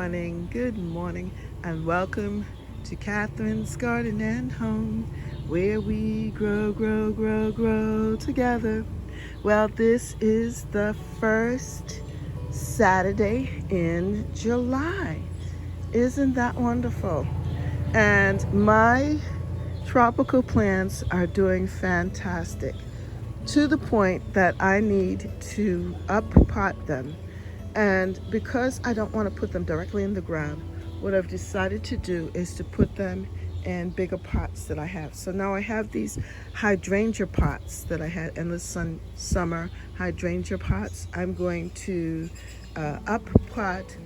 good morning, and welcome to Catherine's Garden and Home, where we grow together. Well, this is the first Saturday in July. Isn't that wonderful? And my tropical plants are doing fantastic, to the point that I need to up pot them. And because I don't want to put them directly in the ground, what I've decided to do is to put them in bigger pots that I have. So now I have these hydrangea pots that I had, endless summer hydrangea pots. I'm going to up pot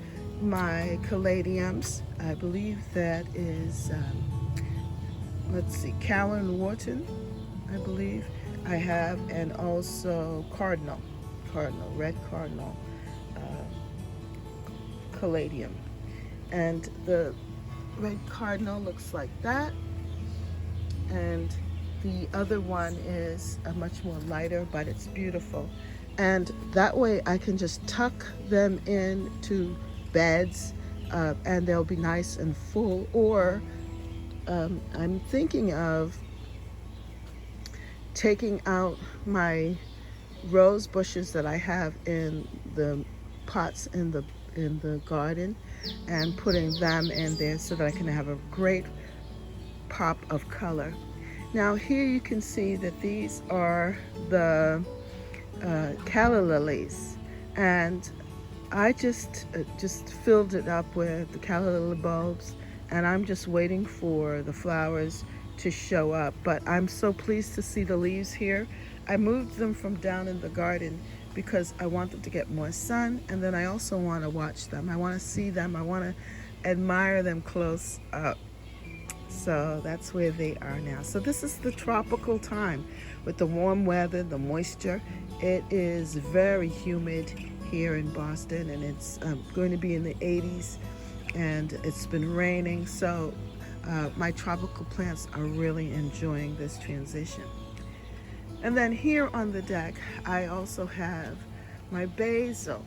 my caladiums. I believe that is, let's see, Wharton, I believe. I have, and also red cardinal. Caladium, and the red cardinal looks like that, and the other one is a much more lighter, but it's beautiful. And that way I can just tuck them into beds, and they'll be nice and full. Or I'm thinking of taking out my rose bushes that I have in the pots in the garden and putting them in there so that I can have a great pop of color. Now here you can see that these are the calla lilies, and I just filled it up with the calla lily bulbs, and I'm just waiting for the flowers to show up. But I'm so pleased to see the leaves here. I moved them from down in the garden because I want them to get more sun, and then I also want to watch them. I want to see them. I want to admire them close up. So that's where they are now. So this is the tropical time with the warm weather, the moisture. It is very humid here in Boston, and it's going to be in the 80s, and it's been raining. So my tropical plants are really enjoying this transition. And then here on the deck, I also have my basil,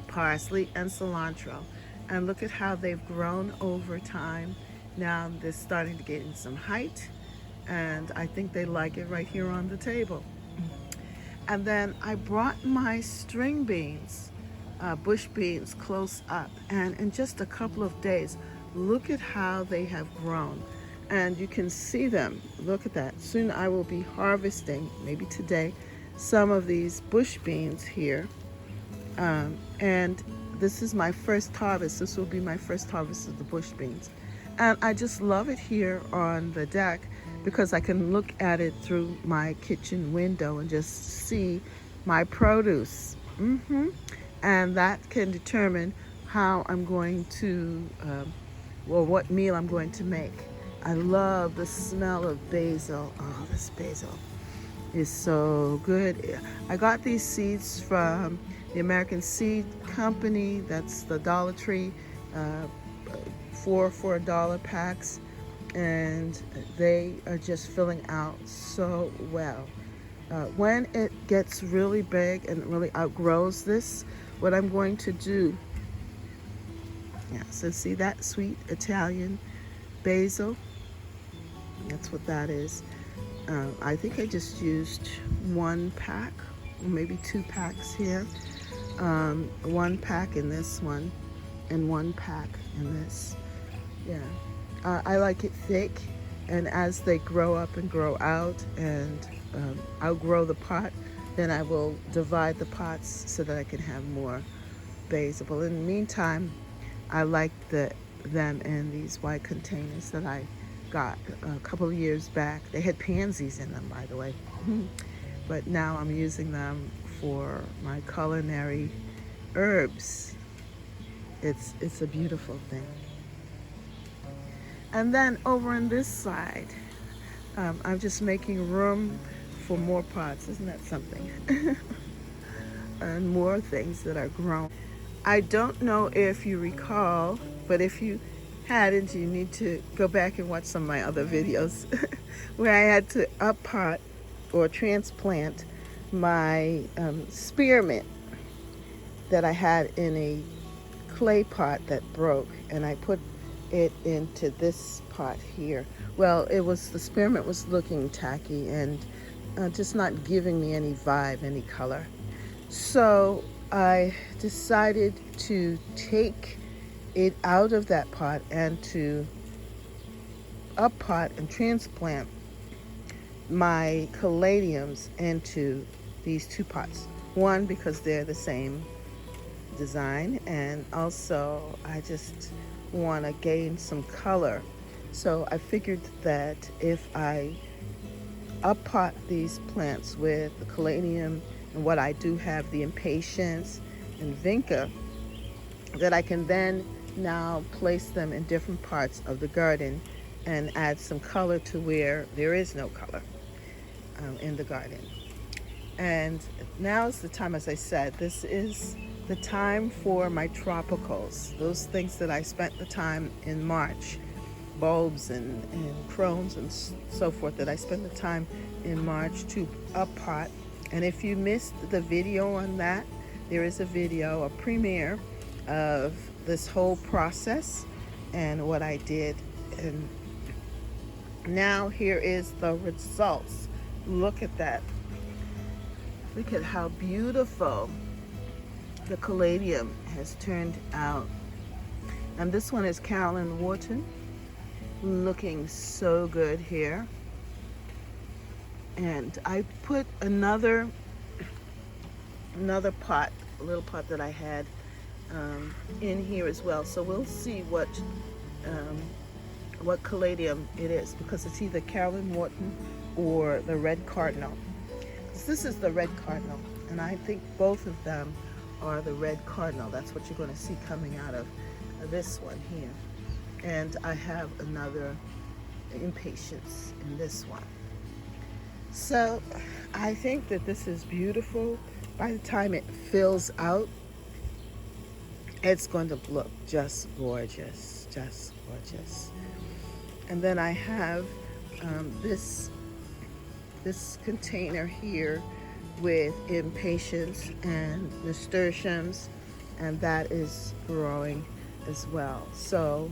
parsley, and cilantro. And look at how they've grown over time. Now they're starting to get in some height, and I think they like it right here on the table. And then I brought my string beans, bush beans, close up. And in just a couple of days, look at how they have grown. And you can see them. Look at that. Soon I will be harvesting, maybe today, some of these bush beans here. And this is my first harvest. This will be my first harvest of the bush beans. And I just love it here on the deck because I can look at it through my kitchen window and just see my produce. And that can determine how I'm going to, what meal I'm going to make. I love the smell of basil. Oh, this basil is so good. I got these seeds from the American Seed Company. That's the Dollar Tree, 4 for $1 packs, and they are just filling out so well. When it gets really big and really outgrows this, what I'm going to do, so see that sweet Italian basil? That's what that is. I think I just used 1 pack, or maybe 2 packs here. 1 pack in this one, and 1 pack in this. Yeah, I like it thick, and as they grow up and grow out and outgrow the pot, then I will divide the pots so that I can have more basil. But in the meantime, I like them in these white containers that I got a couple of years back. They had pansies in them, by the way. But now I'm using them for my culinary herbs. It's a beautiful thing. And then over on this side, I'm just making room for more pots. Isn't that something? And more things that are grown. I don't know if you recall, but if you hadn't, you need to go back and watch some of my other videos where I had to up pot or transplant my spearmint that I had in a clay pot that broke, and I put it into this pot here. Well, the spearmint was looking tacky and just not giving me any vibe, any color. So I decided to take it out of that pot and to up pot and transplant my caladiums into these two pots. One, because they're the same design, and also I just want to gain some color. So I figured that if I up pot these plants with the caladium and what I do have, the impatiens and vinca, that I can then now place them in different parts of the garden and add some color to where there is no color in the garden. And now is the time, as I said, this is the time for my tropicals, those things that I spent the time in March, bulbs and crones and so forth, that I spent the time in March to up pot. And if you missed the video on that, there is a video, a premiere of this whole process and what I did. And now here is the results. Look at that. Look at how beautiful the caladium has turned out. And this one is Carolyn Wharton, looking so good here. And I put another pot, a little pot that I had in here as well. So we'll see what caladium it is, because it's either Carolyn Wharton or the red cardinal. This is the red cardinal, and I think both of them are the red cardinal. That's what you're going to see coming out of this one here. And I have another impatiens in this one. So I think that this is beautiful. By the time it fills out, it's going to look just gorgeous, just gorgeous. And then I have this container here with impatiens and nasturtiums, and that is growing as well. So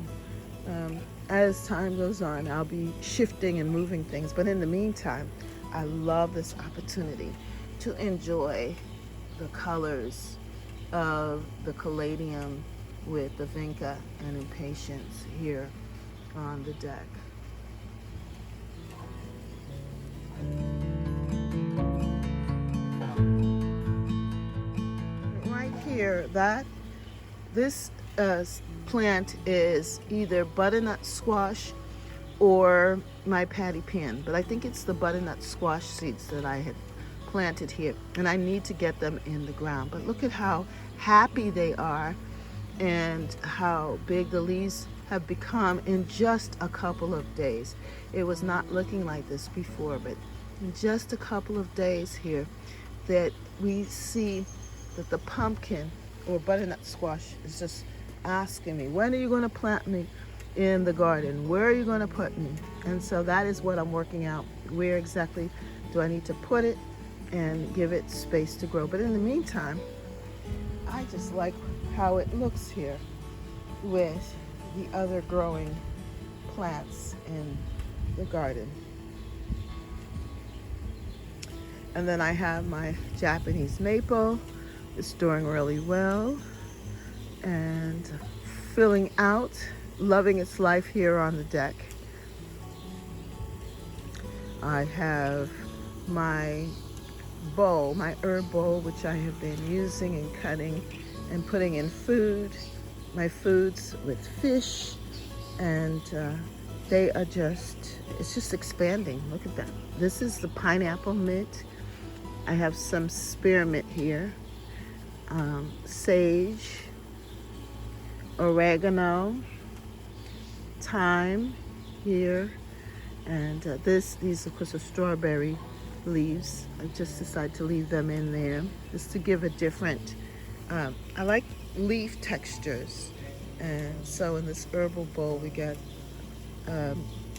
as time goes on, I'll be shifting and moving things, but in the meantime, I love this opportunity to enjoy the colors of the caladium with the vinca and impatiens here on the deck. Right here, this plant is either butternut squash or my patty pan, but I think it's the butternut squash seeds that I had planted here, and I need to get them in the ground. But look at how happy they are and how big the leaves have become in just a couple of days. It was not looking like this before, but in just a couple of days here, that we see that the pumpkin or butternut squash is just asking me, when are you going to plant me in the garden? Where are you going to put me? And so that is what I'm working out. Where exactly do I need to put it and give it space to grow? But in the meantime, I just like how it looks here with the other growing plants in the garden. And then I have my Japanese maple. It's doing really well and filling out, loving its life here on the deck. I have my bowl, my herb bowl, which I have been using and cutting and putting in food, my foods with fish, and they are it's just expanding. Look at that. This is the pineapple mint. I have some spearmint here, sage, oregano, thyme here, and these of course are strawberry leaves. I just decided to leave them in there just to give a different, I like leaf textures. And so in this herbal bowl we got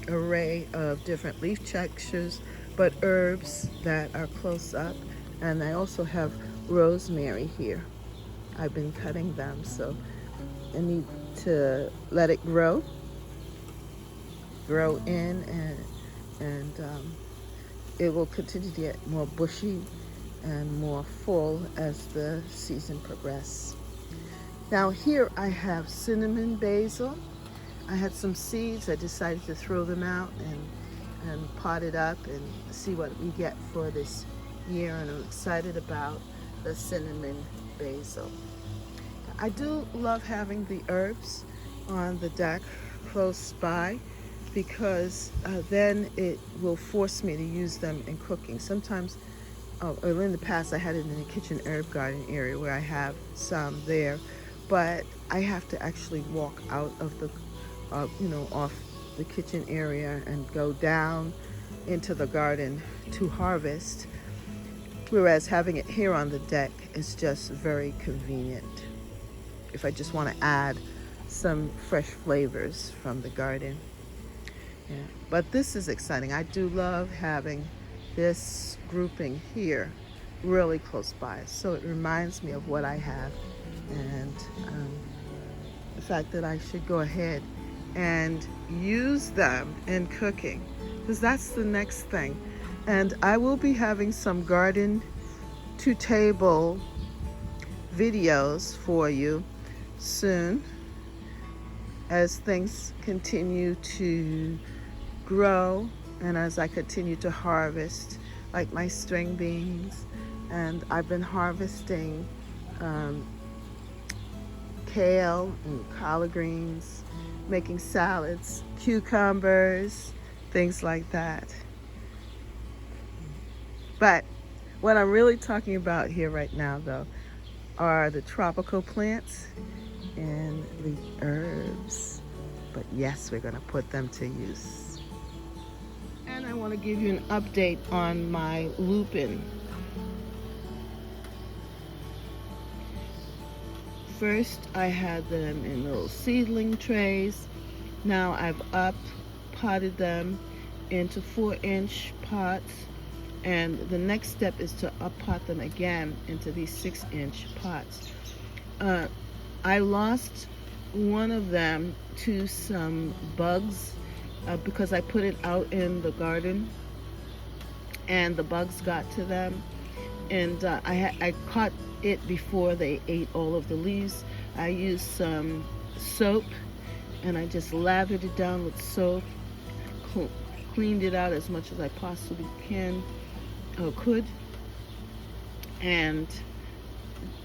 array of different leaf textures, but herbs that are close up. And I also have rosemary here. I've been cutting them, so I need to let it grow in, and it will continue to get more bushy and more full as the season progresses. Now here I have cinnamon basil. I had some seeds. I decided to throw them out and pot it up and see what we get for this year, and I'm excited about the cinnamon basil. I do love having the herbs on the deck close by, because then it will force me to use them in cooking. Sometimes, or in the past, I had it in the kitchen herb garden area where I have some there, but I have to actually walk out of the, off the kitchen area and go down into the garden to harvest. Whereas having it here on the deck is just very convenient if I just want to add some fresh flavors from the garden. Yeah. But this is exciting. I do love having this grouping here really close by. So it reminds me of what I have, and the fact that I should go ahead and use them in cooking, because that's the next thing. And I will be having some garden to table videos for you soon as things continue to grow and as I continue to harvest, like my string beans. And I've been harvesting kale and collard greens, making salads, cucumbers, things like that. But what I'm really talking about here right now, though, are the tropical plants and the herbs. But yes, we're going to put them to use. And I want to give you an update on my Loopin. First, I had them in little seedling trays. Now I've potted them into 4-inch pots. And the next step is to pot them again into these 6-inch pots. I lost one of them to some bugs because I put it out in the garden and the bugs got to them. And I caught it before they ate all of the leaves. I used some soap and I just lathered it down with soap, cleaned it out as much as I possibly could, and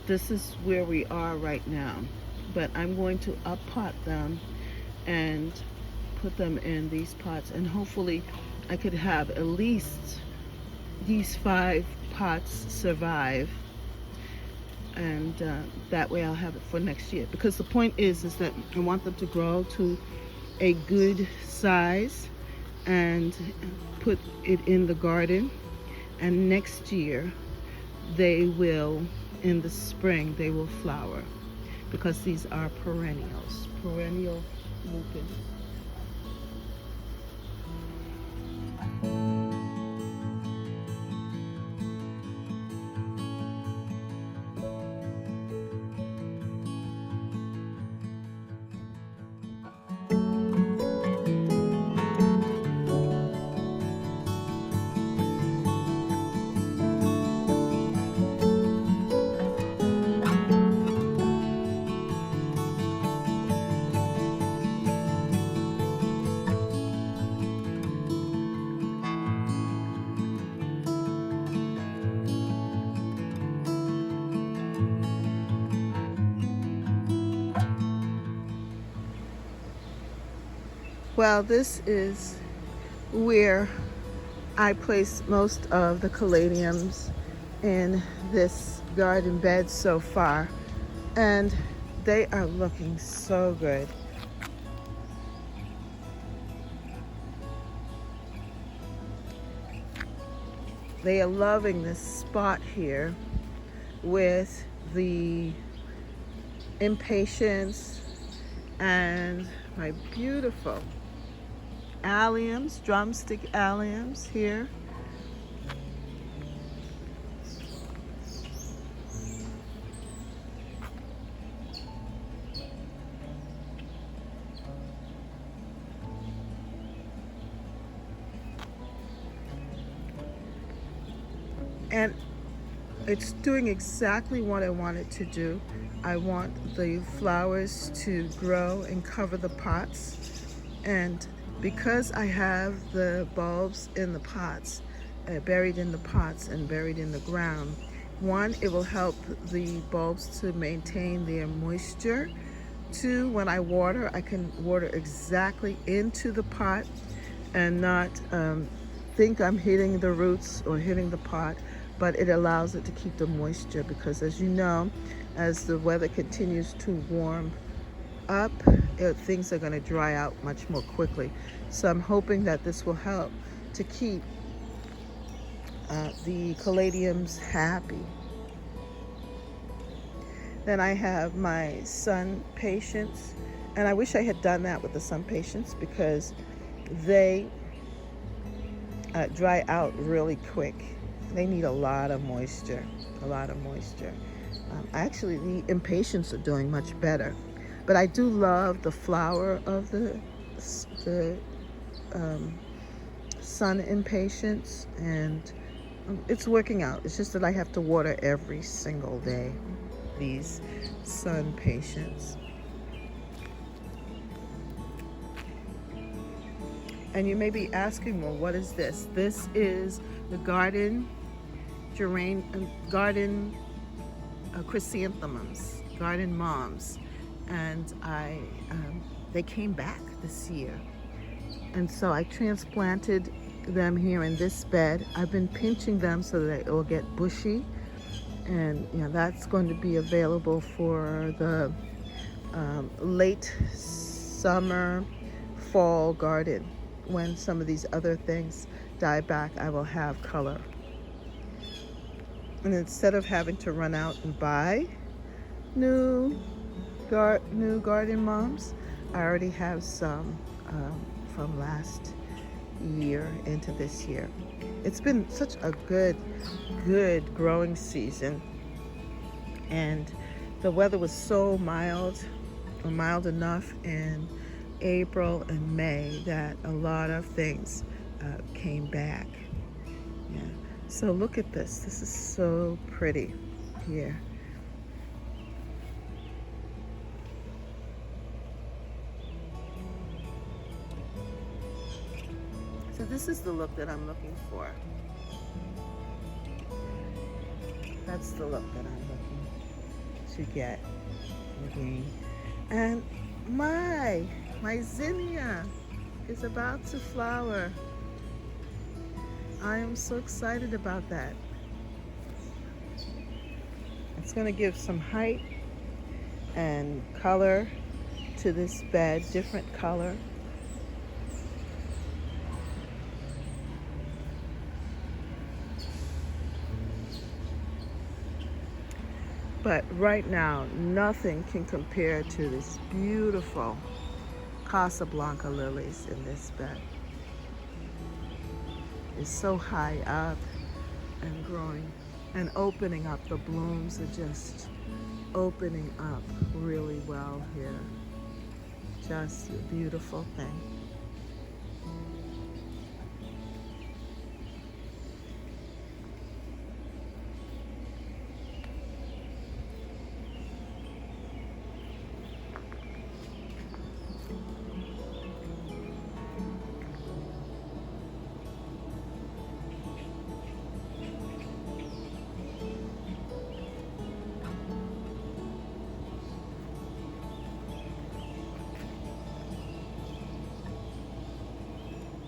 this is where we are right now. But I'm going to pot them and put them in these pots, and hopefully I could have at least these 5 pots survive, and that way I'll have it for next year. Because the point is that I want them to grow to a good size and put it in the garden. And next year, they will, in the spring, they will flower, because these are perennial lupins. Well, this is where I place most of the caladiums in this garden bed so far, and they are looking so good. They are loving this spot here with the impatiens and my beautiful alliums, drumstick alliums here. And it's doing exactly what I want it to do. I want the flowers to grow and cover the pots. And because I have the bulbs in the pots, buried in the pots and buried in the ground, one, it will help the bulbs to maintain their moisture. Two, when I water, I can water exactly into the pot and not think I'm hitting the roots or hitting the pot, but it allows it to keep the moisture, because as you know, as the weather continues to warm up, things are going to dry out much more quickly. So I'm hoping that this will help to keep the caladiums happy. Then I have my sun patience, and I wish I had done that with the sun patience, because they dry out really quick. They need a lot of moisture, a lot of moisture. Actually, the impatiens are doing much better, but I do love the flower of the sun impatiens, and it's working out. It's just that I have to water every single day these sun patience. And you may be asking, well, what is this? This is the garden chrysanthemums, garden moms, and they came back this year, and so I transplanted them here in this bed. I've been pinching them so that it will get bushy, and that's going to be available for the late summer, fall garden. When some of these other things die back, I will have color. And instead of having to run out and buy new garden moms, I already have some from last year into this year. It's been such a good growing season, and the weather was so mild, or mild enough in April and May, that a lot of things came back. Yeah. So look at this. This is so pretty here. So this is the look that I'm looking for. That's the look that I'm looking to get again. And my zinnia is about to flower. I am so excited about that. It's going to give some height and color to this bed, different color. But right now, nothing can compare to this beautiful Casablanca lilies in this bed. It's so high up and growing and opening up. The blooms are just opening up really well here. Just a beautiful thing.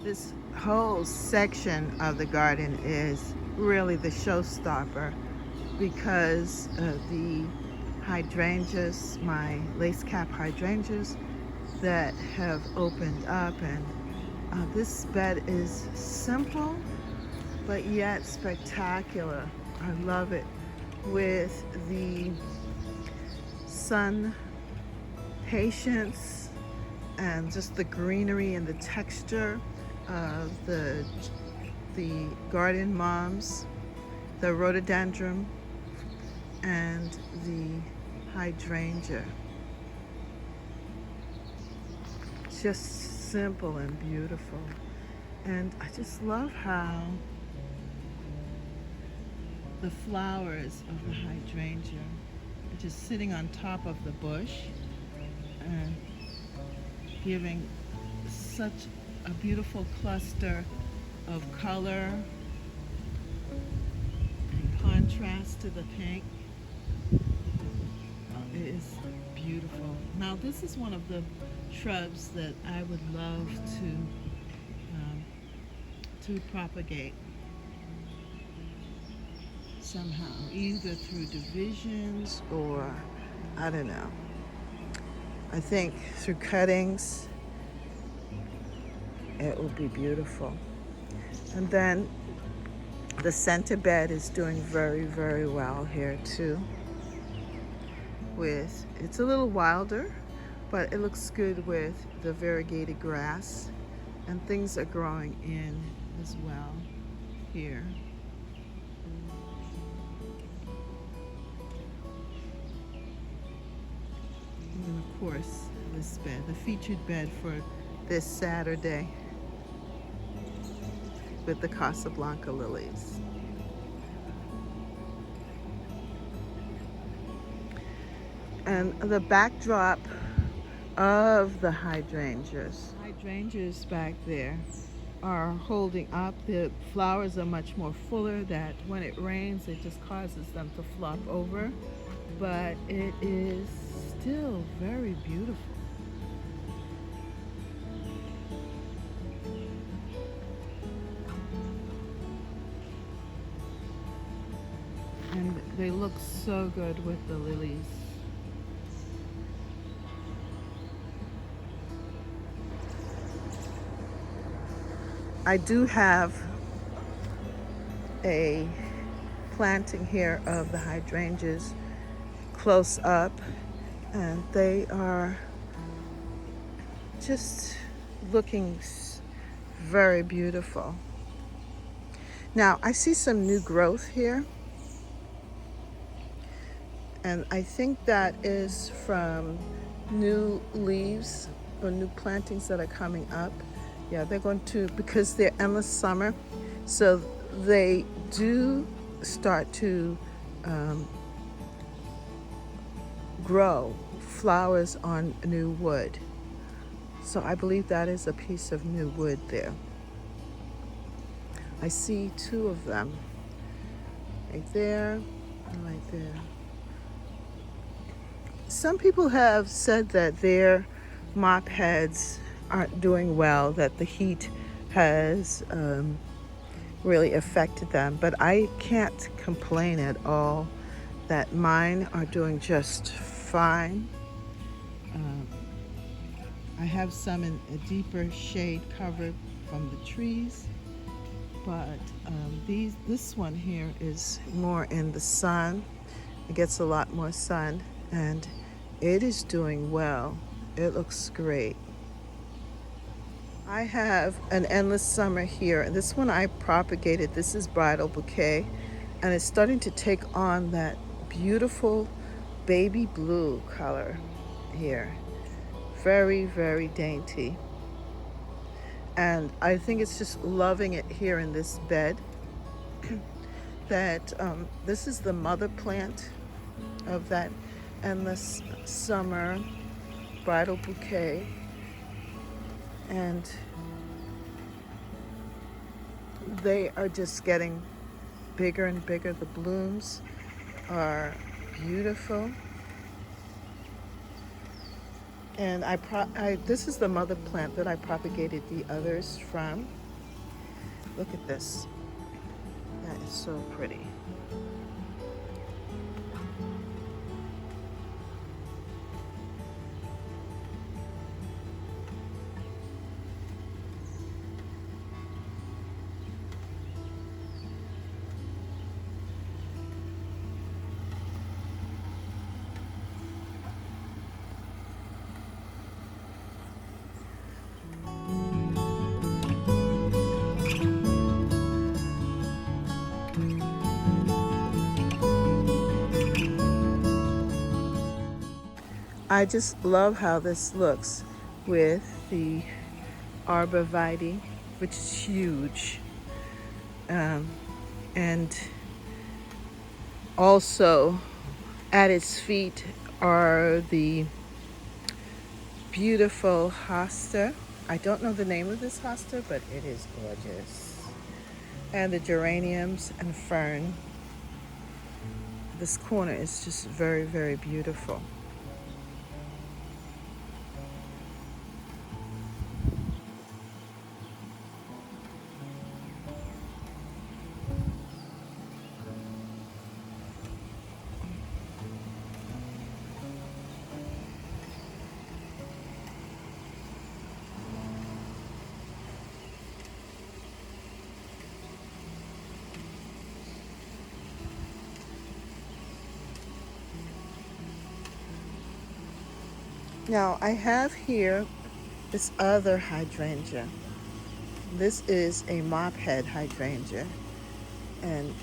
This whole section of the garden is really the showstopper, because the hydrangeas, my lace cap hydrangeas that have opened up, and this bed is simple but yet spectacular. I love it, with the sun patience and just the greenery and the texture of the garden moms, the rhododendron, and the hydrangea. Just simple and beautiful. And I just love how the flowers of the hydrangea are just sitting on top of the bush and giving such a beautiful cluster of color and contrast to the pink. It is beautiful. Now this is one of the shrubs that I would love to propagate somehow, either through divisions or I don't know. I think through cuttings it will be beautiful. And then the center bed is doing very, very well here too. It's a little wilder, but it looks good with the variegated grass, and things are growing in as well here. And of course, this bed, the featured bed for this Saturday with the Casablanca lilies. And the backdrop of the hydrangeas. Hydrangeas back there are holding up. The flowers are much more fuller, that when it rains it just causes them to flop over. But it is still very beautiful. And they look so good with the lilies. I do have a planting here of the hydrangeas close up, and they are just looking very beautiful. Now I see some new growth here, and I think that is from new leaves or new plantings that are coming up. Yeah, they're going to, because they're endless summer, so they do start to grow flowers on new wood. So I believe that is a piece of new wood there. I see two of them, right there and right there. Some people have said that their mop heads aren't doing well, that the heat has really affected them, but I can't complain at all, that mine are doing just fine. I have some in a deeper shade cover from the trees, but this one here is more in the sun. It gets a lot more sun, and it is doing well. It looks great. I have an endless summer here. This one I propagated. This is bridal bouquet, and it's starting to take on that beautiful baby blue color here. Very, very dainty. And I think it's just loving it here in this bed. That this is the mother plant of that endless summer bridal bouquet. And they are just getting bigger and bigger. The blooms are beautiful. And this is the mother plant that I propagated the others from. Look at this. That is so pretty. I just love how this looks with the arborvitae, which is huge. And Also, at its feet are the beautiful hosta. I don't know the name of this hosta, but it is gorgeous. And the geraniums and fern. This corner is just very, very beautiful. Now I have here this other hydrangea. This is a mop head hydrangea, and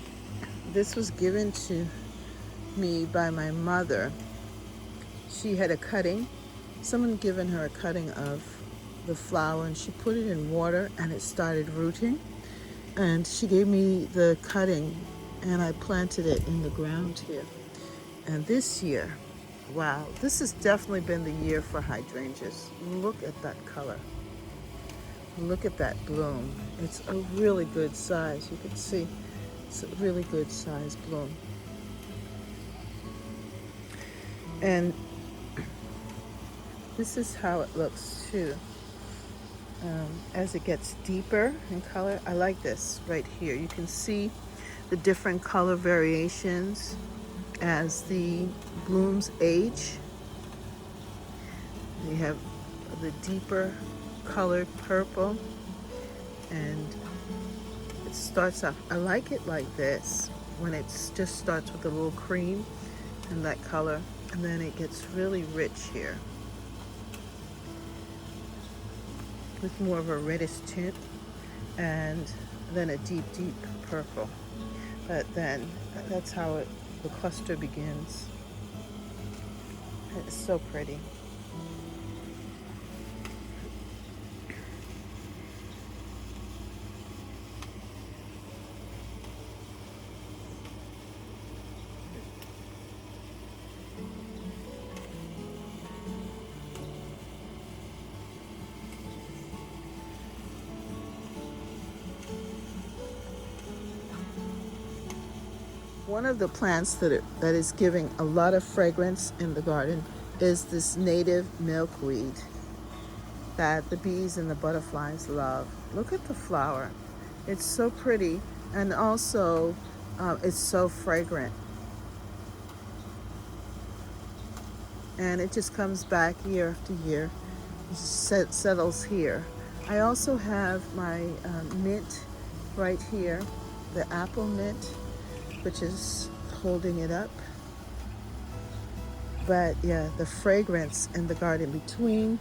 this was given to me by my mother. She had a cutting, someone given her a cutting of the flower, and she put it in water and it started rooting, and she gave me the cutting and I planted it in the ground here. And this year, wow, this has definitely been the year for hydrangeas. Look at that color. Look at that bloom. It's a really good size. You can see it's a really good size bloom. And this is how it looks too. As it gets deeper in color, I like this right here. You can see the different color variations as the blooms age. You have the deeper colored purple, and it starts off, I like it like this, when it just starts with a little cream and that color, and then it gets really rich here with more of a reddish tint, and then a deep, deep purple. But then that's how the cluster begins. It's so pretty. One of the plants that is giving a lot of fragrance in the garden is this native milkweed that the bees and the butterflies love. Look at the flower. It's so pretty, and also it's so fragrant. And it just comes back year after year, settles here. I also have my mint right here, the apple mint, which is holding it up. But yeah, the fragrance in the garden between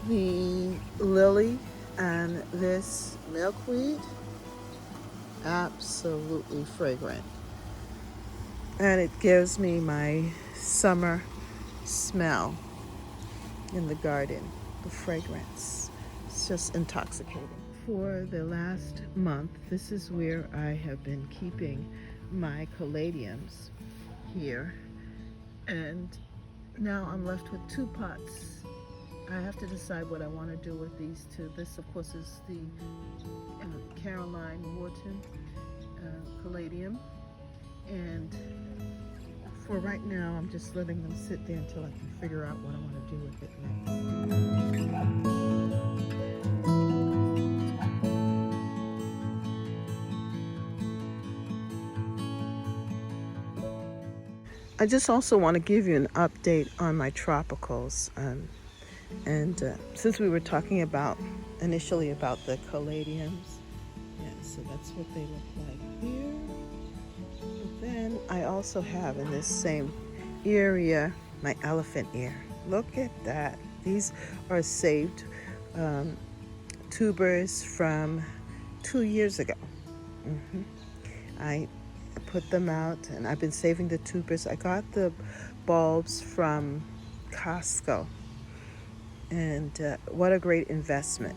the lily and this milkweed, absolutely fragrant. And it gives me my summer smell in the garden, the fragrance. It's just intoxicating. For the last month, this is where I have been keeping my caladiums here, and now I'm left with 2 pots. I have to decide what I want to do with these 2. This, of course, is the Caroline Wharton caladium, and for right now I'm just letting them sit there until I can figure out what I want to do with it next. I just also want to give you an update on my tropicals. Since we were talking about initially about the caladiums, yeah, so that's what they look like here. And then I also have in this same area my elephant ear. Look at that. These are saved tubers from 2 years ago. I put them out, and I've been saving the tubers. I got the bulbs from Costco, and what a great investment.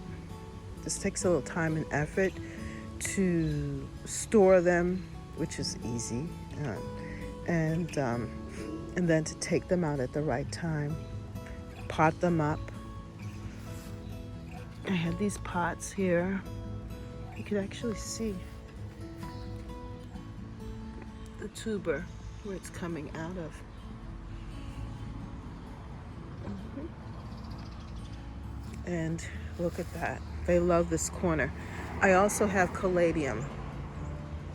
This takes a little time and effort to store them, which is easy, and then to take them out at the right time, pot them up. I have these pots here. You can actually see the tuber where it's coming out of. And look at that. They love this corner. I also have Caladium.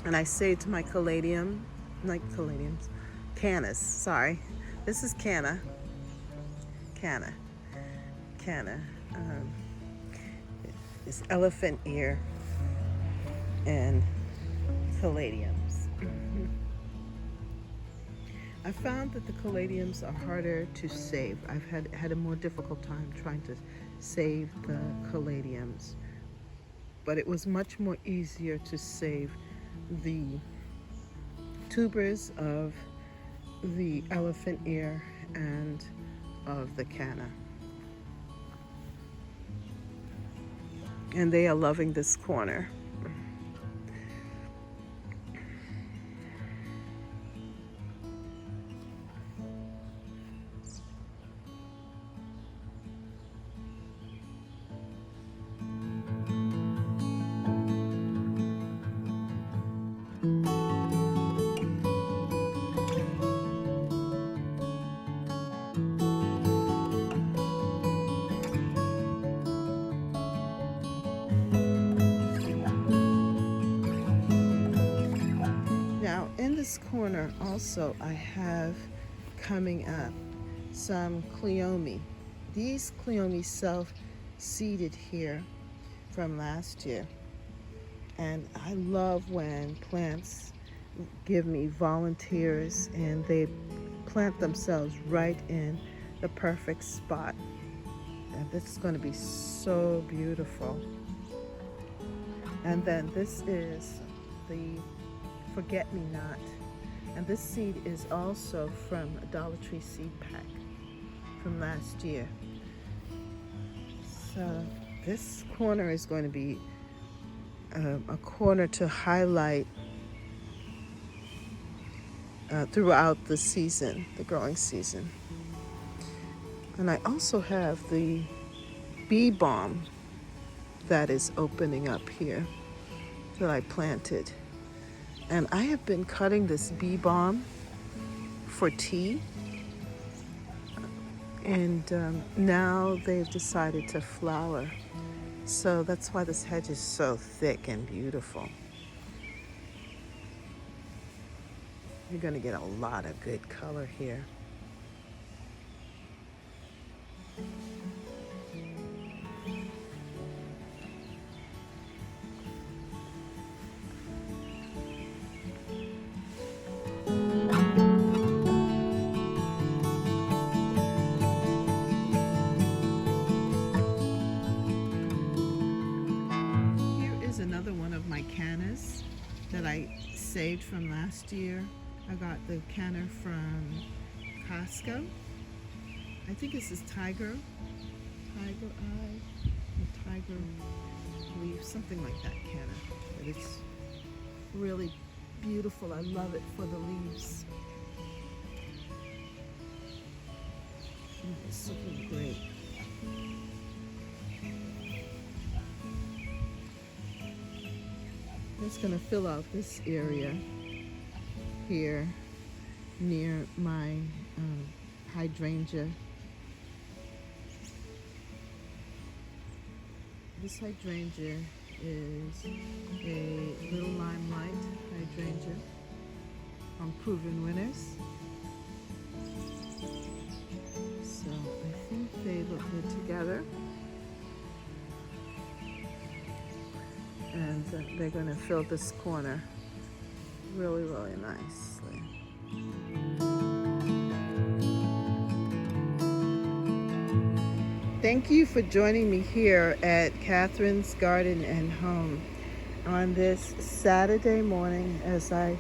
And I say to my Caladium, not Caladiums, Cannas, sorry. This is Canna. It's elephant ear and Caladiums. I found that the Caladiums are harder to save. I've had a more difficult time trying to save the Caladiums, but it was much more easier to save the tubers of the elephant ear and of the canna. And they are loving this corner. In this corner also I have coming up some cleome. These cleome self-seeded here from last year, and I love when plants give me volunteers and they plant themselves right in the perfect spot. And this is going to be so beautiful. And then this is the forget-me-not, and this seed is also from a Dollar Tree seed pack from last year. So this corner is going to be a corner to highlight throughout the season, the growing season. And I also have the bee balm that is opening up here that I planted. And I have been cutting this bee balm for tea, and now they've decided to flower. So that's why this hedge is so thick and beautiful. You're going to get a lot of good color here. Another one of my Cannas that I saved from last year. I got the canna from Costco. I think this is tiger eye, or tiger leaf, something like that canna. But it's really beautiful. I love it for the leaves. It's looking great. It's going to fill out this area here near my hydrangea. This hydrangea is a little limelight hydrangea from Proven Winners. So I think they look good together. And they're going to fill this corner really, really nicely. Thank you for joining me here at Catherine's Garden and Home on this Saturday morning as I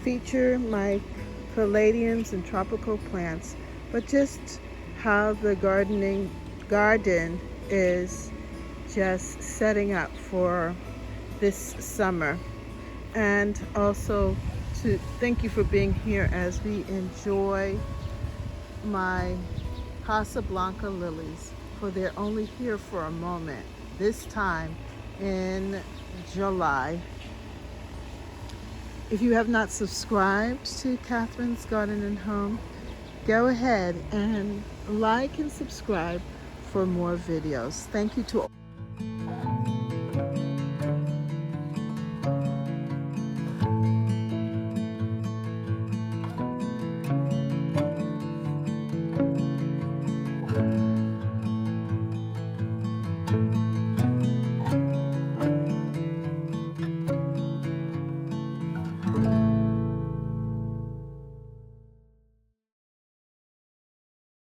feature my caladiums and tropical plants, but just how the garden is just setting up for this summer, and also thank you for being here as we enjoy my Casablanca lilies, for they're only here for a moment, this time in July. If you have not subscribed to Catherine's Garden and Home, go ahead and like and subscribe for more videos. Thank you to